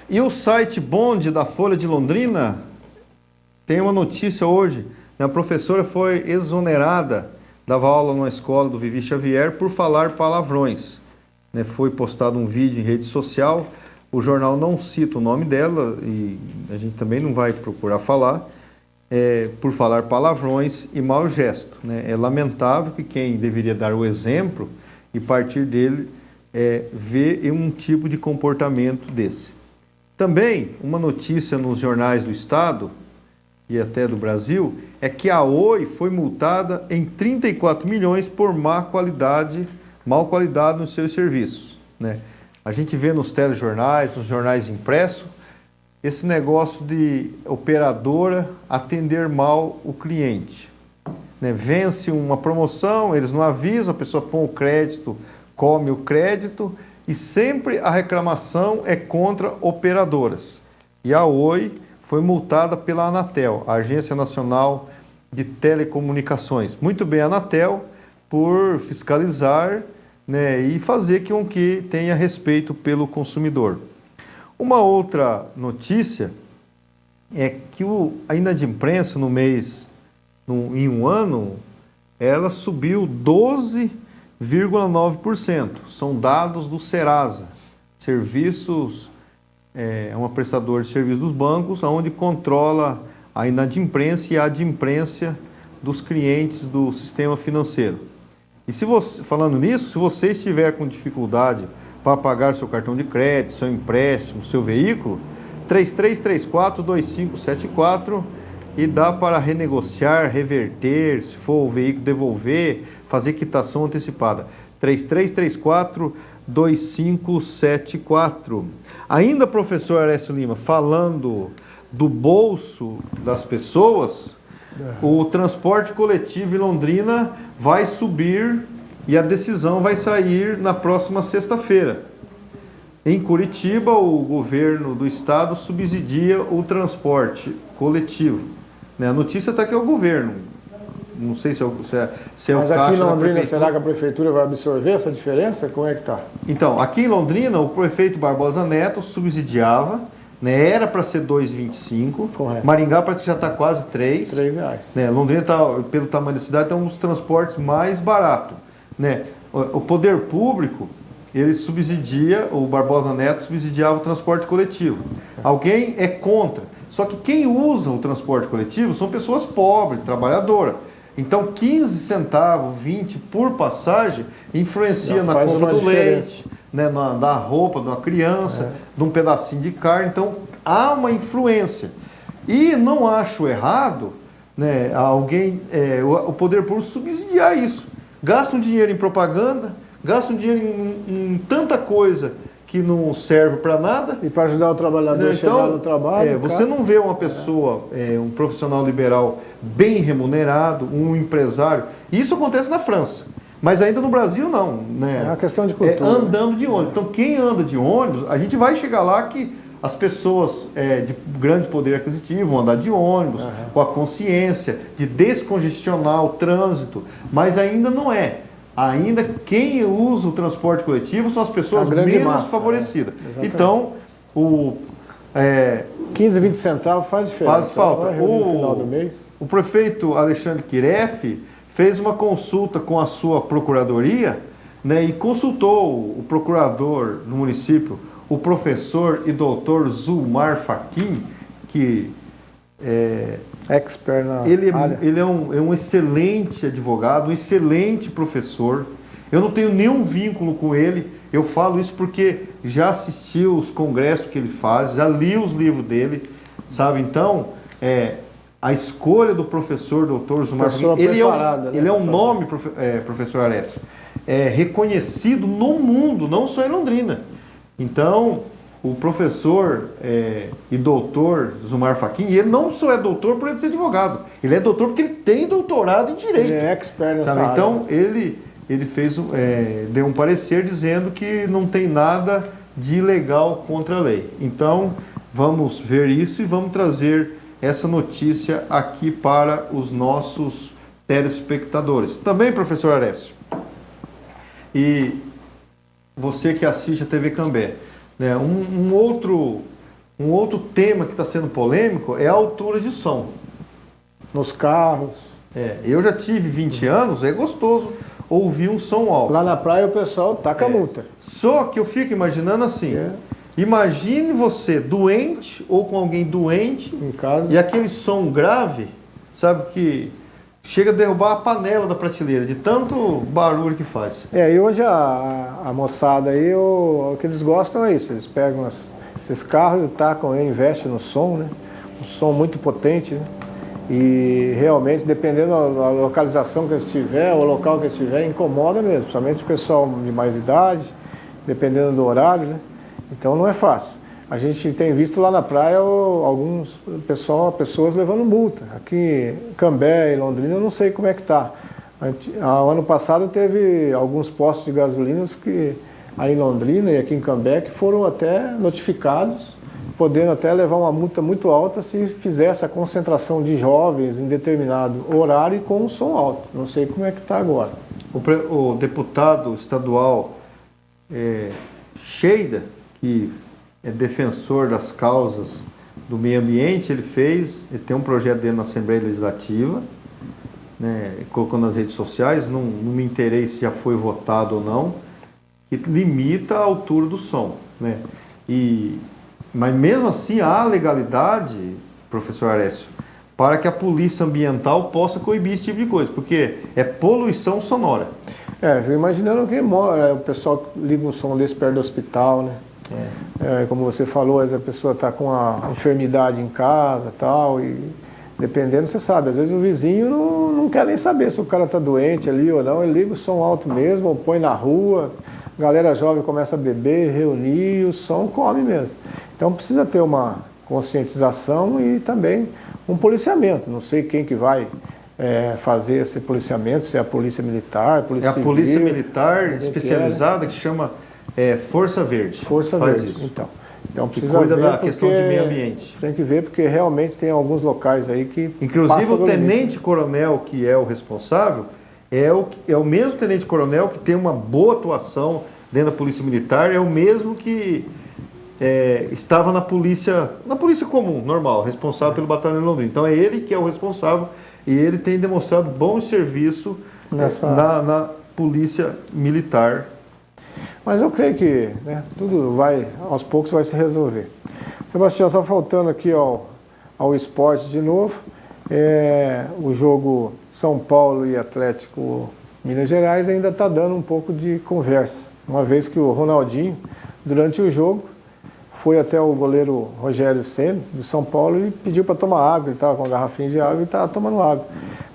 E o site Bond da Folha de Londrina tem uma notícia hoje. A professora foi exonerada, dava aula numa escola do Vivi Xavier por falar palavrões. Foi postado um vídeo em rede social, o jornal não cita o nome dela e a gente também não vai procurar falar, por falar palavrões e mau gesto. É lamentável que quem deveria dar o exemplo e partir dele vê um tipo de comportamento desse. Também uma notícia nos jornais do Estado e até do Brasil, é que a Oi foi multada em 34 milhões por má qualidade nos seus serviços. Né? A gente vê nos telejornais, nos jornais impressos, esse negócio de operadora atender mal o cliente. Né? Vence uma promoção, eles não avisam, a pessoa põe o crédito, come o crédito, e sempre a reclamação é contra operadoras. E a Oi foi multada pela Anatel, a Agência Nacional de Telecomunicações. Muito bem, a Anatel, por fiscalizar, né, e fazer com que tenha respeito pelo consumidor. Uma outra notícia é que a inadimplência em um ano, ela subiu 12,9%. São dados do Serasa, é uma prestadora de serviços dos bancos, onde controla a inadimplência e a adimplência dos clientes do sistema financeiro. E falando nisso, se você estiver com dificuldade para pagar seu cartão de crédito, seu empréstimo, seu veículo, 3334-2574 e dá para renegociar, reverter, se for o veículo devolver, fazer quitação antecipada. 3334-2574. Ainda, professor Arécio Lima, falando do bolso das pessoas, o transporte coletivo em Londrina vai subir e a decisão vai sair na próxima sexta-feira. Em Curitiba, o governo do estado subsidia o transporte coletivo. A notícia está que é o governo. Não sei se é o Mas aqui em Londrina, será que a prefeitura vai absorver essa diferença? Como é que está? Então, aqui em Londrina, o prefeito Barbosa Neto subsidiava, né, era para ser 2,25. Correto. Maringá parece que já está quase 3. R$3. Né? Londrina, pelo tamanho da cidade, é um dos transportes mais baratos. Né? O poder público, ele subsidia, o Barbosa Neto subsidiava o transporte coletivo. Alguém é contra. Só que quem usa o transporte coletivo são pessoas pobres, trabalhadoras. Então, 15 centavos, 20 por passagem, influencia na compra do leite, né, da roupa de uma criança, de um pedacinho de carne. Então, há uma influência. E não acho errado, né, o poder público subsidiar isso. Gasta um dinheiro em propaganda, gasta um dinheiro em tanta coisa que não serve para nada. E para ajudar o trabalhador a chegar no trabalho. Você não vê uma pessoa, um profissional liberal bem remunerado, um empresário. Isso acontece na França. Mas ainda no Brasil não. Né? É uma questão de cultura. Andando de ônibus. Então quem anda de ônibus, a gente vai chegar lá que as pessoas de grande poder aquisitivo vão andar de ônibus, com a consciência de descongestionar o trânsito, mas ainda não é. Ainda quem usa o transporte coletivo são as pessoas menos favorecidas. Então, 15, 20 centavos faz diferença. Faz falta. No final do mês. O prefeito Alexandre Quiref fez uma consulta com a sua procuradoria, né, e consultou o procurador no município, o professor e doutor Zulmar Fachin, que expert na área. Ele é um excelente advogado, um excelente professor. Eu não tenho nenhum vínculo com ele. Eu falo isso porque já assisti os congressos que ele faz, já li os livros dele, sabe? Então, a escolha do professor Dr. Zulmar Fachin, ele é um nome, professor Arécio, reconhecido no mundo, não só em Londrina. Então, o professor e doutor Zulmar Fachin, ele não só é doutor por ele ser advogado, ele é doutor porque ele tem doutorado em direito. Ele é expert nessa área. Então, ele deu um parecer dizendo que não tem nada de ilegal contra a lei. Então, vamos ver isso e vamos trazer essa notícia aqui para os nossos telespectadores. Também, professor Arécio, e você que assiste a TV Cambé, né, um outro tema que está sendo polêmico é a altura de som. Nos carros. Eu já tive 20 anos, é gostoso ouvir um som alto. Lá na praia o pessoal taca multa. Só que eu fico imaginando assim, imagine você doente ou com alguém doente em casa, e aquele som grave, sabe, que chega a derrubar a panela da prateleira, de tanto barulho que faz. E hoje a moçada aí, o que eles gostam é isso, eles pegam esses carros e tacam, investem no som, né? Um som muito potente, né? E realmente, dependendo da localização que eles estiver, o local que eles estiver, incomoda mesmo, principalmente o pessoal de mais idade, dependendo do horário, né? Então não é fácil. A gente tem visto lá na praia pessoas levando multa. Aqui em Cambé e Londrina eu não sei como é que está. Ano passado teve alguns postos de gasolina que aí em Londrina e aqui em Cambé que foram até notificados podendo até levar uma multa muito alta se fizesse a concentração de jovens em determinado horário e com um som alto. Não sei como é que está agora. O deputado estadual Sheida, que é defensor das causas do meio ambiente, ele tem um projeto dele na Assembleia Legislativa, né, colocou nas redes sociais, não me interei se já foi votado ou não, que limita a altura do som, né? Mas mesmo assim há legalidade, professor Arécio, para que a polícia ambiental possa coibir esse tipo de coisa, porque é poluição sonora. Eu imaginando que o pessoal liga um som desse perto do hospital, né? Como você falou, às vezes a pessoa está com a enfermidade em casa tal, e dependendo, você sabe, às vezes o vizinho não quer nem saber se o cara está doente ali ou não, ele liga o som alto mesmo, ou põe na rua, a galera jovem começa a beber, reunir, e o som come mesmo. Então precisa ter uma conscientização e também um policiamento. Não sei quem que vai fazer esse policiamento, se é a polícia militar, polícia civil. É a polícia militar especializada que chama Força Verde. Força Verde, isso. Então Que precisa cuida ver da questão de meio ambiente. Tem que ver porque realmente tem alguns locais aí que... Inclusive o tenente-coronel que é o responsável é o mesmo tenente-coronel que tem uma boa atuação dentro da polícia militar, é o mesmo que estava na polícia comum, normal, responsável pelo batalhão de Londrina. Então é ele que é o responsável e ele tem demonstrado bom serviço na polícia militar. Mas eu creio que tudo aos poucos vai se resolver. Sebastião, só faltando aqui ao esporte de novo, o jogo São Paulo e Atlético Minas Gerais ainda está dando um pouco de conversa, uma vez que o Ronaldinho, durante o jogo, foi até o goleiro Rogério Ceni, do São Paulo, e pediu para tomar água, ele estava com uma garrafinha de água e estava tomando água.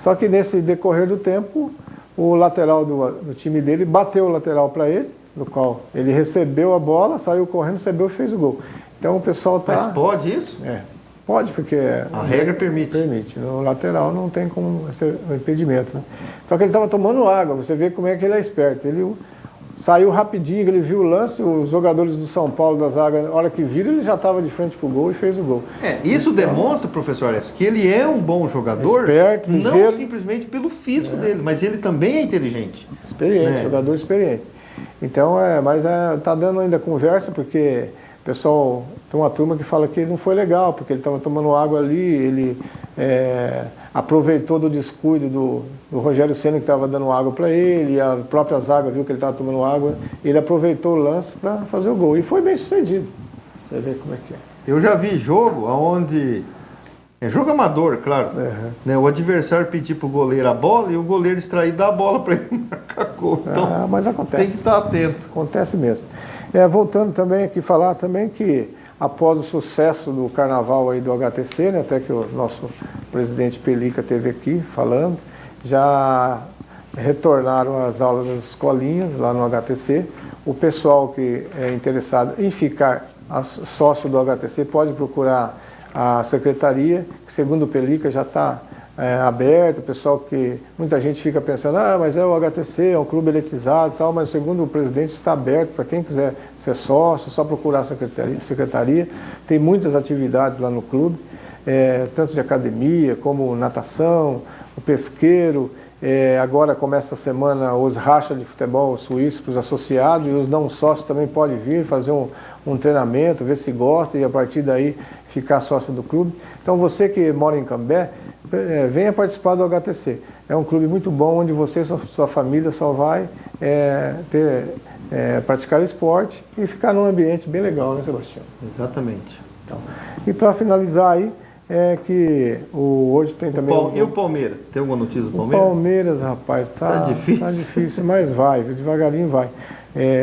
Só que nesse decorrer do tempo, o lateral do time dele bateu o lateral para ele, no qual ele recebeu a bola, saiu correndo, recebeu e fez o gol. Então o pessoal está... Mas pode isso? Pode, porque... A regra permite. Permite. No lateral não tem como ser um impedimento, né? Só que ele estava tomando água, você vê como é que ele é esperto. Ele saiu rapidinho, ele viu o lance, os jogadores do São Paulo da zaga, na hora que viram, ele já estava de frente para o gol e fez o gol. Isso demonstra, professor Ares, que ele é um bom jogador, esperto, não ligeiro, simplesmente pelo físico dele, mas ele também é inteligente. Experiente, jogador experiente. Então, mas tá dando ainda conversa, porque o pessoal, tem uma turma que fala que não foi legal, porque ele estava tomando água ali, ele aproveitou do descuido do Rogério Ceni, que estava dando água para ele, e a própria zaga viu que ele estava tomando água, ele aproveitou o lance para fazer o gol, e foi bem sucedido. Você vê como é que é. Eu já vi jogo onde... jogo amador, claro. O adversário pedir para o goleiro a bola e o goleiro extrair da bola para ele marcar gol. Então, mas acontece. Tem que estar atento. Acontece mesmo. Voltando também aqui, falar também que após o sucesso do carnaval aí do HTC, né, até que o nosso presidente Pelica esteve aqui falando, já retornaram as aulas das escolinhas lá no HTC. O pessoal que é interessado em ficar sócio do HTC pode procurar a secretaria, que segundo o Pelica já está aberto, o pessoal que muita gente fica pensando, mas é o HTC, é um clube elitizado e tal, mas segundo o presidente está aberto para quem quiser ser sócio, só procurar a secretaria. Tem muitas atividades lá no clube, tanto de academia como natação, o pesqueiro, agora começa a semana os rachas de futebol suíço para os associados, e os não sócios também podem vir fazer um treinamento, ver se gosta e a partir daí ficar sócio do clube. Então você que mora em Cambé, venha participar do HTC. É um clube muito bom onde você e sua família só vai praticar esporte e ficar num ambiente bem legal, né, Sebastião? Exatamente. Então, e para finalizar aí, que hoje tem também... E o Palmeiras? Tem alguma notícia do Palmeiras? O Palmeiras, rapaz, tá difícil. Tá difícil, mas vai, devagarinho vai.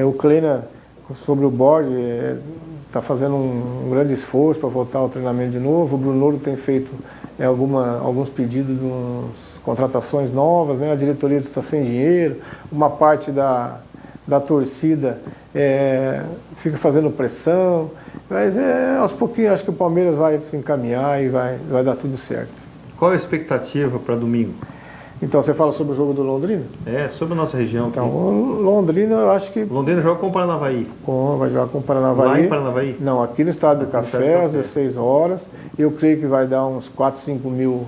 O Kleina, sobre o Borges, está fazendo um grande esforço para voltar ao treinamento de novo. O Brunoro tem feito alguns pedidos de contratações novas, né? A diretoria está sem dinheiro, uma parte da torcida fica fazendo pressão, mas aos pouquinhos acho que o Palmeiras vai se encaminhar e vai dar tudo certo. Qual a expectativa para domingo? Então, você fala sobre o jogo do Londrina? É, sobre a nossa região. Então, aqui. o Londrina, eu acho que Londrina joga com o Paranavaí. vai jogar com o Paranavaí. Lá em Paranavaí? Não, aqui no Estádio do Café, às 16 horas. Eu creio que vai dar uns 4, 5 mil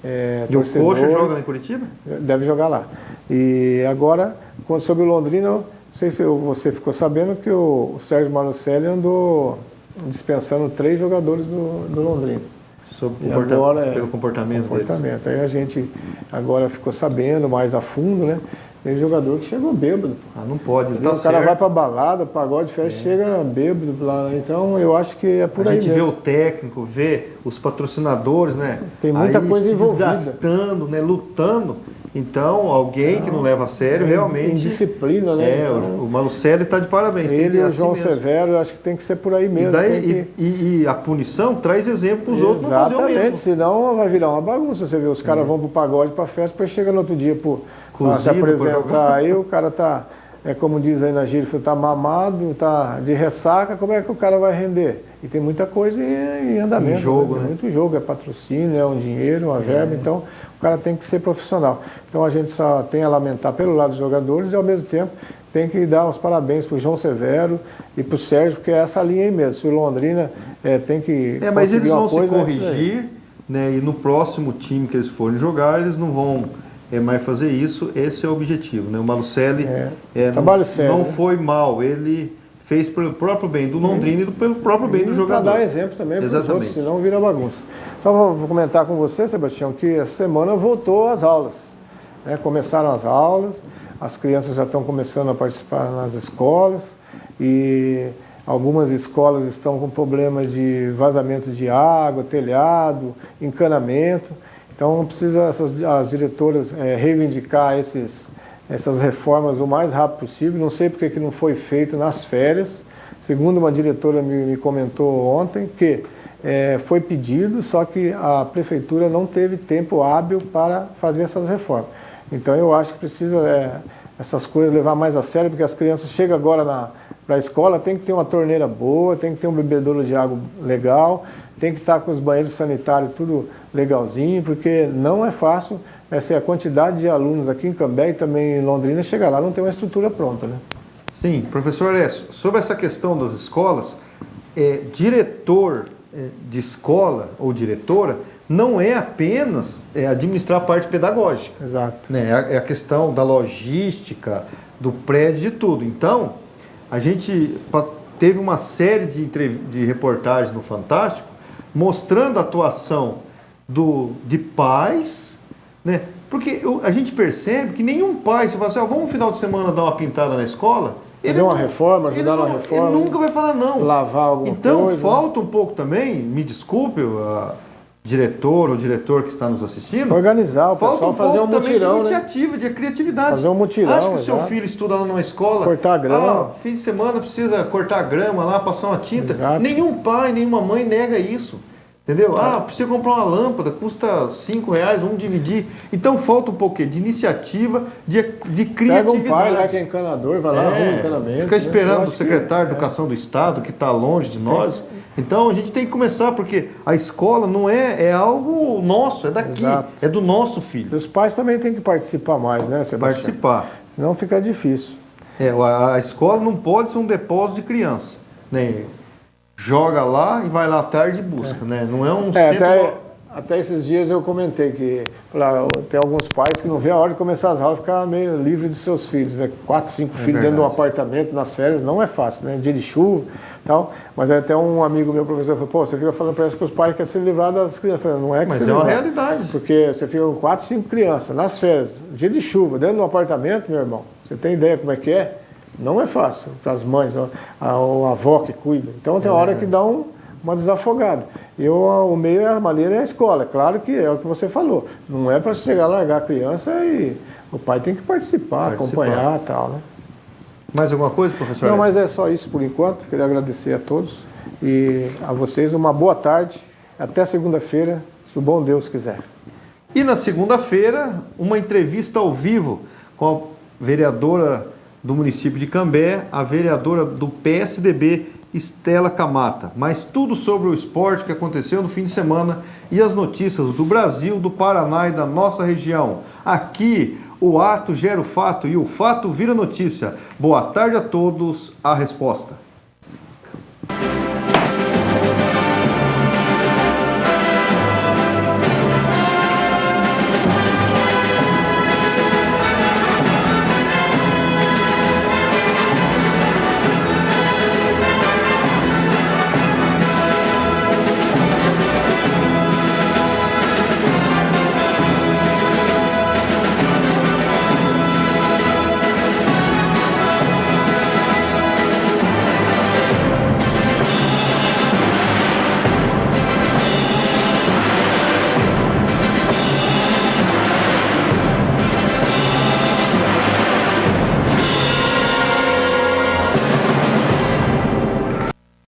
E o torcedores. Coxa joga em Curitiba? Deve jogar lá. E agora, sobre o Londrina, não sei se você ficou sabendo que o Sérgio Malucelli andou dispensando 3 jogadores do Londrina. Sobre E agora, pelo comportamento deles. Aí a gente agora ficou sabendo mais a fundo, né? Tem jogador que chegou bêbado. Ah, não pode, O tá cara certo. vai pra balada, pagode, festa, chega bêbado lá. Então eu acho que é por A aí gente vê mesmo. o técnico, vê os patrocinadores, né? Tem muita aí coisa se envolvida. desgastando, né? Lutando. Então, alguém que não leva a sério, realmente... Indisciplina, né? É, Então, o Malucelli está de parabéns. Tem que ele ter e o assim João mesmo. Severo, eu acho que tem que ser por aí E, mesmo. daí, tem que- e a punição traz exemplo para os outros não fazer o Exatamente, mesmo. senão vai virar uma bagunça. Você vê, os caras vão pro pagode, pra festa, depois chega no outro dia pra se Cozido pra apresentar. jogar. Aí o cara tá, como diz aí na gíria, tá mamado, tá de ressaca, como é que o cara vai render? E tem muita coisa em andamento. Em jogo, Tem né? muito jogo, é patrocínio, é um dinheiro, uma verba, então o cara tem que ser profissional. Então a gente só tem a lamentar pelo lado dos jogadores e ao mesmo tempo tem que dar os parabéns para o João Severo e para o Sérgio, porque é essa linha aí mesmo. Se o Londrina tem que. Mas conseguir eles uma vão se coisa, é isso aí. corrigir, né? E no próximo time que eles forem jogar, eles não vão mais fazer isso. Esse é o objetivo, né? O Malucelli trabalho não, sério, não né? foi mal. Ele fez pelo próprio bem do Londrina e pelo próprio bem do jogador. Para dar exemplo também para os outros, Exatamente. senão vira bagunça. Só vou comentar com você, Sebastião, que essa semana voltou às aulas. Né? Começaram as aulas, as crianças já estão começando a participar nas escolas e algumas escolas estão com problema de vazamento de água, telhado, encanamento. Então precisa as diretoras reivindicar essas reformas o mais rápido possível. Não sei porque que não foi feito nas férias. Segundo uma diretora me comentou ontem, que foi pedido, só que a prefeitura não teve tempo hábil para fazer essas reformas. Então eu acho que precisa essas coisas levar mais a sério, porque as crianças chegam agora para a escola, tem que ter uma torneira boa, tem que ter um bebedouro de água legal, tem que estar com os banheiros sanitários tudo legalzinho, porque não é fácil. Essa é a quantidade de alunos aqui em Cambé e também em Londrina, chega lá não tem uma estrutura pronta, né? Sim, professor Alessio, sobre essa questão das escolas, diretor de escola ou diretora não é apenas administrar a parte pedagógica. Exato. Né? É a questão da logística, do prédio, de tudo. Então, a gente teve uma série de reportagens no Fantástico mostrando a atuação de pais, né? Porque a gente percebe que nenhum pai, se fala assim, vamos no final de semana dar uma pintada na escola, Fazer uma reforma, ajudar na reforma. Ele nunca vai falar não. Lavar alguma então, coisa. Então, falta um pouco também, me desculpe, a diretor ou diretor que está nos assistindo, organizar o falta pessoal, fazer um também mutirão, de né? iniciativa, de criatividade. Fazer um mutirão, Acho que o seu exato. filho estuda lá numa escola, cortar grama. Fim de semana precisa cortar grama lá, passar uma tinta. Exato. Nenhum pai, nenhuma mãe nega isso. Entendeu? Precisa comprar uma lâmpada, custa R$5, vamos dividir. Então falta um pouco de iniciativa, de criatividade. Pega um pai lá que é encanador, vai lá, arruma encanamento. Fica esperando né? o secretário de Educação do Estado, que está longe de nós. Então a gente tem que começar, porque a escola não é algo nosso, é daqui, Exato. é do nosso filho. E os pais também têm que participar mais, né, Sebastião? Participar. Senão fica difícil. A escola não pode ser um depósito de criança. Né? Joga lá e vai lá à tarde e busca. Né? Não é um centro... Até esses dias eu comentei que tem alguns pais que não vê a hora de começar as aulas, ficar meio livre dos seus filhos, né? 4, 5 filhos dentro de um apartamento nas férias, não é fácil, né? Dia de chuva e tal. Mas até um amigo meu, professor, falou, você fica falando para eles que os pais querem se livrar das crianças. Eu falei, não é que Mas se é uma livrar. realidade. Porque você fica com 4, 5 crianças nas férias, dia de chuva, dentro de um apartamento, meu irmão. Você tem ideia como é que é? Não é fácil para as mães, a avó que cuida. Então tem uma hora que dá uma desafogada. O meio, a maneira é a escola. É claro que é o que você falou. Não é para chegar, largar a criança e o pai tem que participar. Acompanhar e tal, né? Mais alguma coisa, professor? Não, mas é só isso por enquanto. Queria agradecer a todos e a vocês uma boa tarde. Até segunda-feira, se o bom Deus quiser. E na segunda-feira, uma entrevista ao vivo com a vereadora do município de Cambé, a vereadora do PSDB, Estela Camata. Mas tudo sobre o esporte que aconteceu no fim de semana e as notícias do Brasil, do Paraná e da nossa região. Aqui, o ato gera o fato e o fato vira notícia. Boa tarde a todos. A resposta.